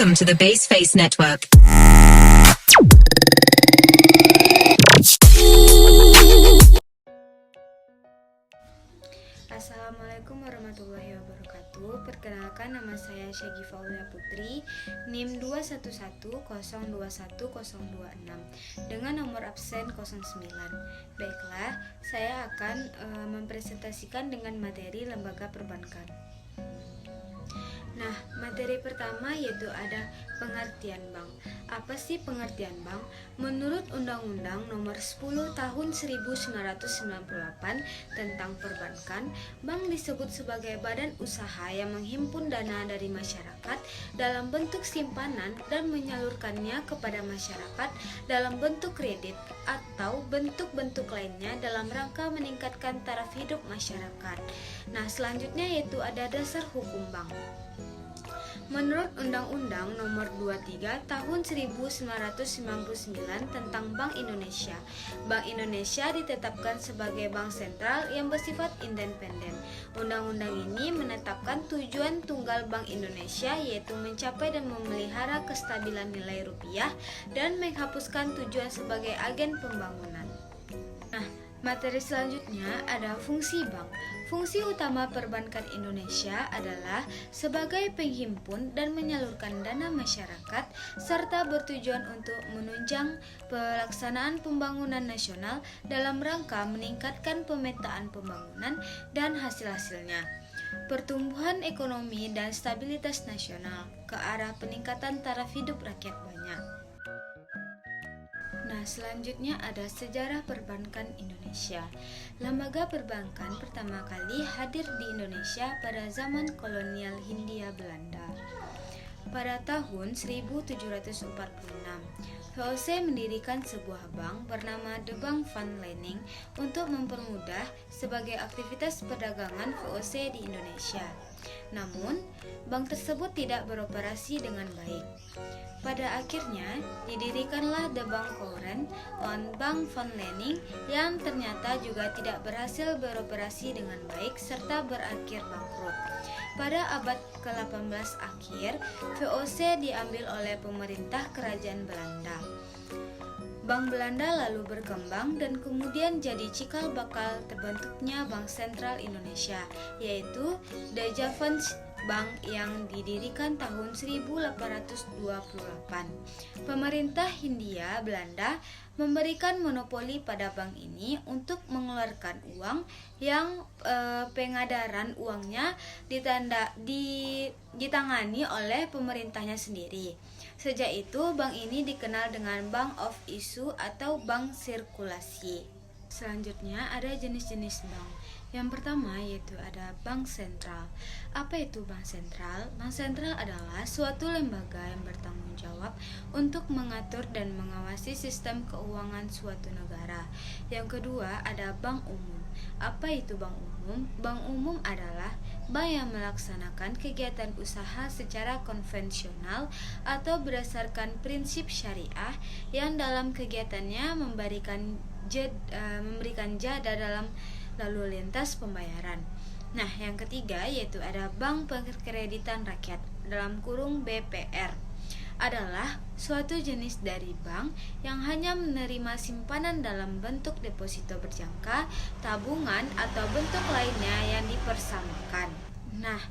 Welcome to the Baseface Network. Assalamualaikum warahmatullahi wabarakatuh. Perkenalkan, nama saya Syagifa Aulia Putri, NIM 211021026 dengan nomor absen 09. Baiklah, saya akan mempresentasikan dengan materi lembaga perbankan. Nah, materi pertama yaitu ada pengertian bank. Apa sih pengertian bank? Menurut Undang-Undang Nomor 10 Tahun 1998 tentang perbankan, bank disebut sebagai badan usaha yang menghimpun dana dari masyarakat dalam bentuk simpanan dan menyalurkannya kepada masyarakat dalam bentuk kredit atau bentuk-bentuk lainnya dalam rangka meningkatkan taraf hidup masyarakat. Nah, selanjutnya yaitu ada dasar hukum bank. Menurut Undang-Undang Nomor 23 Tahun 1999 tentang Bank Indonesia, Bank Indonesia ditetapkan sebagai bank sentral yang bersifat independen. Undang-undang ini menetapkan tujuan tunggal Bank Indonesia, yaitu mencapai dan memelihara kestabilan nilai rupiah dan menghapuskan tujuan sebagai agen pembangunan. Nah, materi selanjutnya ada fungsi bank. Fungsi utama perbankan Indonesia adalah sebagai penghimpun dan menyalurkan dana masyarakat serta bertujuan untuk menunjang pelaksanaan pembangunan nasional dalam rangka meningkatkan pemetaan pembangunan dan hasil-hasilnya, pertumbuhan ekonomi dan stabilitas nasional ke arah peningkatan taraf hidup rakyat banyak. Nah, selanjutnya ada sejarah perbankan Indonesia. Lembaga perbankan pertama kali hadir di Indonesia pada zaman kolonial Hindia Belanda. Pada tahun 1746, VOC mendirikan sebuah bank bernama The Bank van Lening untuk mempermudah sebagai aktivitas perdagangan VOC di Indonesia. Namun, bank tersebut tidak beroperasi dengan baik. Pada akhirnya, didirikanlah The Bank Courant on Bank van Lening yang ternyata juga tidak berhasil beroperasi dengan baik serta berakhir bangkrut. Pada abad ke-18 akhir, VOC diambil oleh pemerintah kerajaan Belanda. Bank Belanda lalu berkembang dan kemudian jadi cikal bakal terbentuknya Bank Sentral Indonesia, yaitu The Javans Bank yang didirikan tahun 1828. Pemerintah Hindia Belanda memberikan monopoli pada bank ini untuk mengeluarkan uang yang pengadaran uangnya ditangani oleh pemerintahnya sendiri. Sejak itu, bank ini dikenal dengan Bank of Issue atau bank sirkulasi. Selanjutnya ada jenis-jenis bank. Yang pertama yaitu ada bank sentral. Apa itu bank sentral? Bank sentral adalah suatu lembaga yang bertanggung jawab untuk mengatur dan mengawasi sistem keuangan suatu negara. Yang kedua ada bank umum. Apa itu bank umum? Bank umum adalah bank yang melaksanakan kegiatan usaha secara konvensional atau berdasarkan prinsip syariah yang dalam kegiatannya memberikan jeda dalam lalu lintas pembayaran. Nah, yang ketiga yaitu ada Bank Perkreditan Rakyat dalam kurung BPR. Adalah suatu jenis dari bank yang hanya menerima simpanan dalam bentuk deposito berjangka, tabungan, atau bentuk lainnya yang dipersamakan. Nah,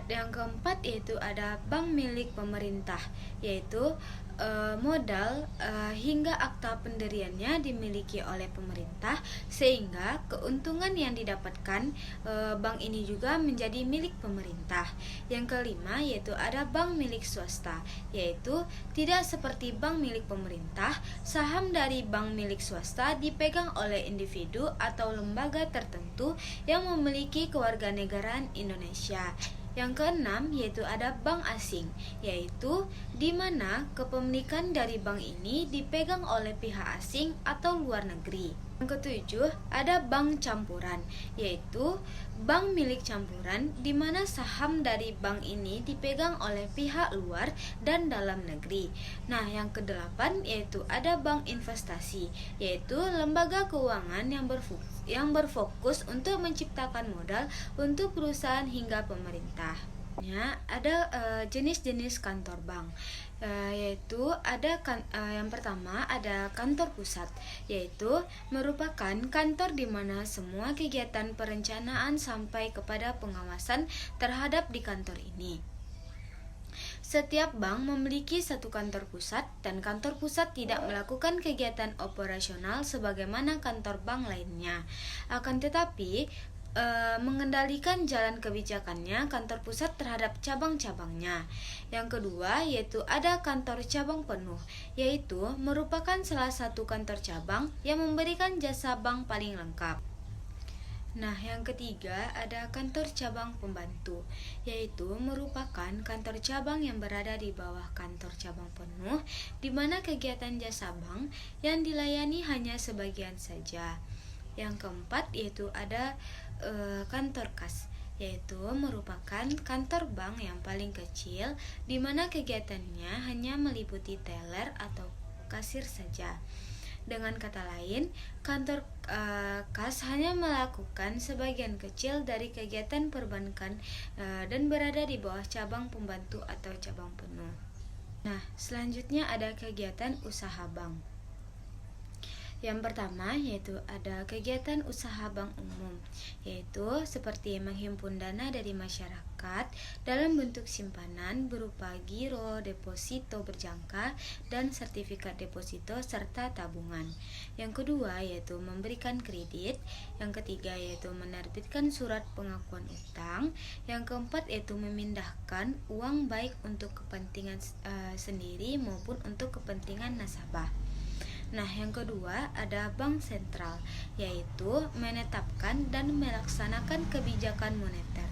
yang keempat yaitu ada bank milik pemerintah, yaitu modal hingga akta pendiriannya dimiliki oleh pemerintah, sehingga keuntungan yang didapatkan bank ini juga menjadi milik pemerintah. Yang kelima yaitu ada bank milik swasta, yaitu tidak seperti bank milik pemerintah, saham dari bank milik swasta dipegang oleh individu atau lembaga tertentu yang memiliki kewarganegaraan Indonesia. Yang keenam yaitu ada bank asing, yaitu di mana kepemilikan dari bank ini dipegang oleh pihak asing atau luar negeri. Yang ketujuh ada bank campuran, yaitu bank milik campuran di mana saham dari bank ini dipegang oleh pihak luar dan dalam negeri. Nah, yang kedelapan yaitu ada bank investasi, yaitu lembaga keuangan yang berfokus untuk menciptakan modal untuk perusahaan hingga pemerintah. selanjutnya ada jenis-jenis kantor bank, yaitu ada yang pertama ada kantor pusat, yaitu merupakan kantor di mana semua kegiatan perencanaan sampai kepada pengawasan terhadap di kantor ini. Setiap bank memiliki satu kantor pusat dan kantor pusat tidak melakukan kegiatan operasional sebagaimana kantor bank lainnya. Akan tetapi, mengendalikan jalan kebijakannya kantor pusat terhadap cabang-cabangnya. Yang kedua yaitu ada kantor cabang penuh, yaitu merupakan salah satu kantor cabang yang memberikan jasa bank paling lengkap. Nah, yang ketiga ada kantor cabang pembantu, yaitu merupakan kantor cabang yang berada di bawah kantor cabang penuh, di mana kegiatan jasa bank yang dilayani hanya sebagian saja. Yang keempat yaitu ada kantor kas, yaitu merupakan kantor bank yang paling kecil, di mana kegiatannya hanya meliputi teller atau kasir saja. Dengan kata lain, kantor kas hanya melakukan sebagian kecil dari kegiatan perbankan dan berada di bawah cabang pembantu atau cabang penuh. Nah, selanjutnya ada kegiatan usaha bank. Yang pertama yaitu ada kegiatan usaha bank umum, yaitu seperti menghimpun dana dari masyarakat dalam bentuk simpanan berupa giro, deposito berjangka, dan sertifikat deposito serta tabungan. Yang kedua yaitu memberikan kredit. Yang ketiga yaitu menerbitkan surat pengakuan utang. Yang keempat yaitu memindahkan uang baik untuk kepentingan sendiri maupun untuk kepentingan nasabah. Nah, yang kedua ada bank sentral, yaitu menetapkan dan melaksanakan kebijakan moneter.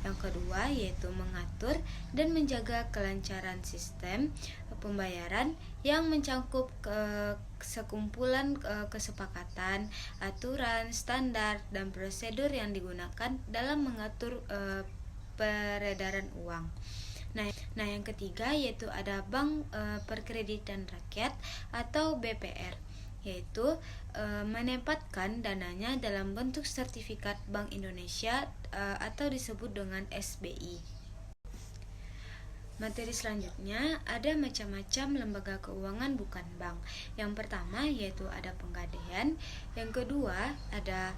Yang kedua yaitu mengatur dan menjaga kelancaran sistem pembayaran yang mencakup sekumpulan kesepakatan, aturan, standar, dan prosedur yang digunakan dalam mengatur peredaran uang. Nah, yang ketiga yaitu ada Bank Perkreditan Rakyat atau BPR, yaitu menempatkan dananya dalam bentuk sertifikat Bank Indonesia atau disebut dengan SBI. Materi selanjutnya ada macam-macam lembaga keuangan bukan bank. Yang pertama yaitu ada Pegadaian, yang kedua ada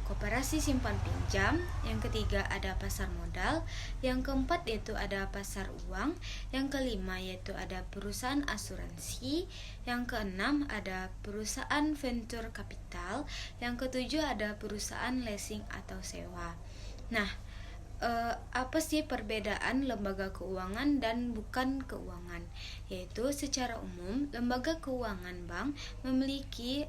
koperasi simpan pinjam, yang ketiga ada pasar modal, yang keempat yaitu ada pasar uang, yang kelima yaitu ada perusahaan asuransi, yang keenam ada perusahaan venture capital, yang ketujuh ada perusahaan leasing atau sewa. Nah, apa sih perbedaan lembaga keuangan dan bukan keuangan? Yaitu secara umum lembaga keuangan bank memiliki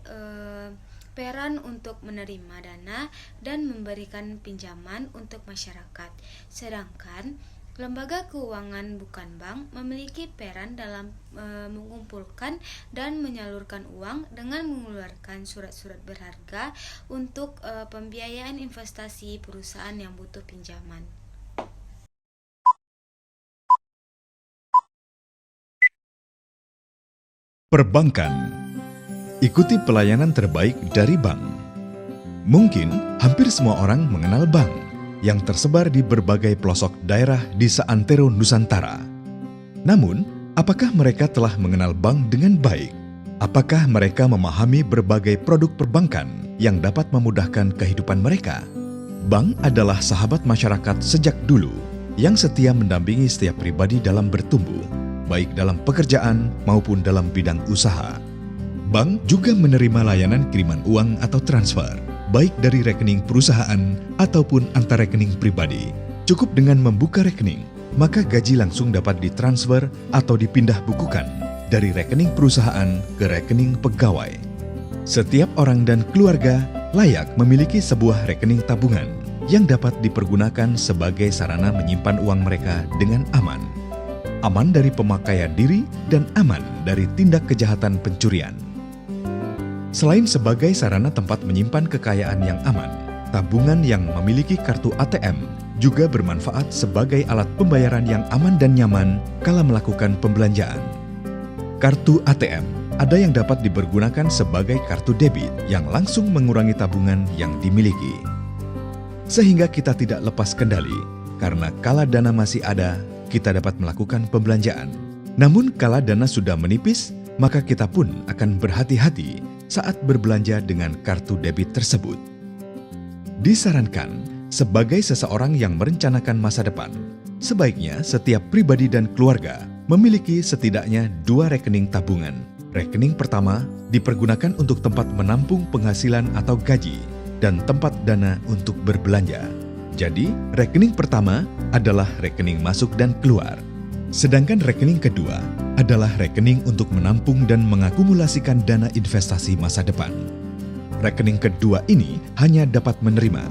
peran untuk menerima dana dan memberikan pinjaman untuk masyarakat. Sedangkan lembaga keuangan bukan bank memiliki peran dalam mengumpulkan dan menyalurkan uang dengan mengeluarkan surat-surat berharga untuk pembiayaan investasi perusahaan yang butuh pinjaman. Perbankan. Ikuti pelayanan terbaik dari bank. Mungkin hampir semua orang mengenal bank yang tersebar di berbagai pelosok daerah di seantero Nusantara. Namun, apakah mereka telah mengenal bank dengan baik? Apakah mereka memahami berbagai produk perbankan yang dapat memudahkan kehidupan mereka? Bank adalah sahabat masyarakat sejak dulu yang setia mendampingi setiap pribadi dalam bertumbuh, baik dalam pekerjaan maupun dalam bidang usaha. Bank juga menerima layanan kiriman uang atau transfer, baik dari rekening perusahaan ataupun antar rekening pribadi. Cukup dengan membuka rekening, maka gaji langsung dapat ditransfer atau dipindah bukukan dari rekening perusahaan ke rekening pegawai. Setiap orang dan keluarga layak memiliki sebuah rekening tabungan yang dapat dipergunakan sebagai sarana menyimpan uang mereka dengan aman. Aman dari pemakaian diri dan aman dari tindak kejahatan pencurian. Selain sebagai sarana tempat menyimpan kekayaan yang aman, tabungan yang memiliki kartu ATM juga bermanfaat sebagai alat pembayaran yang aman dan nyaman kala melakukan pembelanjaan. Kartu ATM ada yang dapat dipergunakan sebagai kartu debit yang langsung mengurangi tabungan yang dimiliki. Sehingga kita tidak lepas kendali karena kala dana masih ada, kita dapat melakukan pembelanjaan. Namun kala dana sudah menipis, maka kita pun akan berhati-hati saat berbelanja dengan kartu debit tersebut. Disarankan, sebagai seseorang yang merencanakan masa depan, sebaiknya setiap pribadi dan keluarga memiliki setidaknya 2 rekening tabungan. Rekening pertama dipergunakan untuk tempat menampung penghasilan atau gaji dan tempat dana untuk berbelanja. Jadi, rekening pertama adalah rekening masuk dan keluar. Sedangkan rekening kedua adalah rekening untuk menampung dan mengakumulasikan dana investasi masa depan. Rekening kedua ini hanya dapat menerima.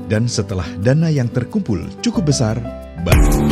Dan setelah dana yang terkumpul cukup besar, baru